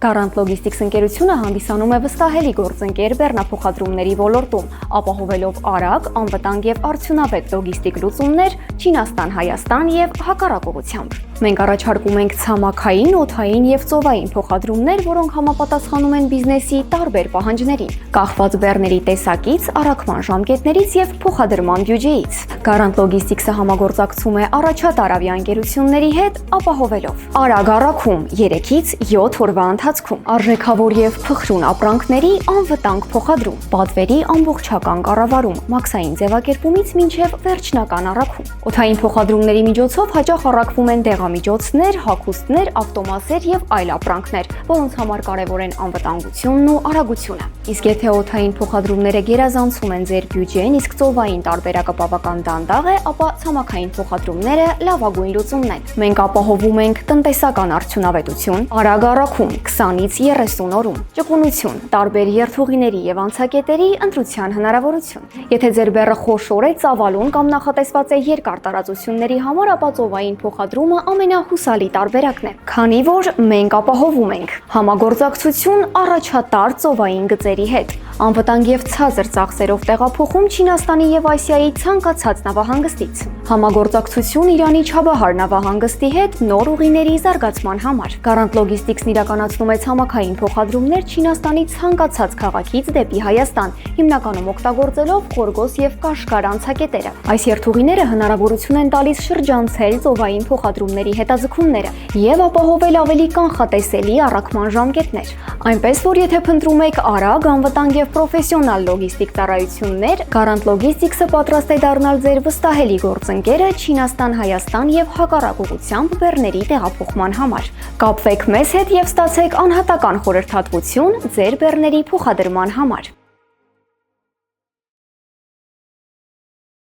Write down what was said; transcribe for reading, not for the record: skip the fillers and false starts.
Garanт Logistics ընկերությունը հանդիսանում է վստահելի գործընկեր բեռնափոխադրումների ոլորտում, ապահովելով արագ, անվտանգ եւ արդյունավետ լոգիստիկ լուծումներ Չինաստան, Հայաստան եւ հակառակ ուղղությամբ։ Մենք առաջարկում ենք ցամաքային, օդային եւ ծովային փոխադրումներ, որոնք համապատասխանում են բիզնեսի տարբեր պահանջներին, կախված բեռների տեսակից, առաքման ժամկետներից եւ փոխադրման բյուջեից։ Garant Logistics-ը համագործակցում է առաջատար ավիաընկերությունների հետ, ապահովելով արագ առաքում 3-ից 7 օրվա ընթացքում, արժեքավոր եւ փխրուն ապրանքների անվտանգ փոխադրում, պատվերի ամբողջական կառավարում, մաքսային ձևակերպումից մինչեւ վերջնական առաքում։ Օդային փոխադրումների միջոցով հաճախ առաքվում են դեղամիջոցներ, հագուստներ, ավտոմասեր եւ այլ ապրանքներ, որոնց համար կարեւոր են անվտանգությունն ու արագությունը։ Իսկ եթե օդային փոխադրումները գերազանցում են ձեր բյուջեն, իսկ ծովային տարբերակը բավական դանդաղ է, ապա ցամաքային փոխադրումները լավագույն լուծումն են։ Մենք ապահովում ենք տնտեսական արդյունավետություն, արագ առաքում 20-ից 30 օրում, ճկունություն, տարբեր երթուղիների եւ անցակետերի ընտրության հնարավորություն։ Եթե ձեր բեռը խոշոր է, ծավալուն կամ նախատեսված է երկար տարածությունների համար, ապա ծովային փոխադրումը ամենահուսալի տարբերակն է, քանի որ մենք ապահովում ենք համագործակցություն առաջատար ծովային գծերի հետ, անվտանգ եւ ցածր ծախսերով տեղափոխում Չինաստանի եւ Ասիայի ցանկացած նավահանգստից, համագործակցություն Իրանի Չաբահար նավահանգստի հետ նոր ուղիների զարգացման համար։ Garant Logistics-ն իրականացնում է ցամաքային փոխադրումներ Չինաստանի ցանկացած քաղաքից դեպի Հայաստան, հիմնականում օգտագործելով Խորգոս եւ Կաշգար անցակետերը։ Այս երթուղիները հնարավորություն են տալիս շրջանցել ծովային փոխադրումների հետաձգումները եւ ապահովել ավելի կանխատեսելի առաքման ժամկետներ։ Այնպես որ եթե փնտրում եք արագ, անվտանգ եւ պրոֆեսիոնալ լոգիստիկ ծառայություններ, Garant Logistics-ը պատրաստ է դառնալ ձեր վստահելի գործընկերը Չինաստան, Հայաստան եւ հակառակ ուղղությամբ բեռների տեղափոխման համար։ Կապվեք մեզ հետ եւ ստացեք անհատական խորհրդատվություն ձեր բեռների փոխադրման համար։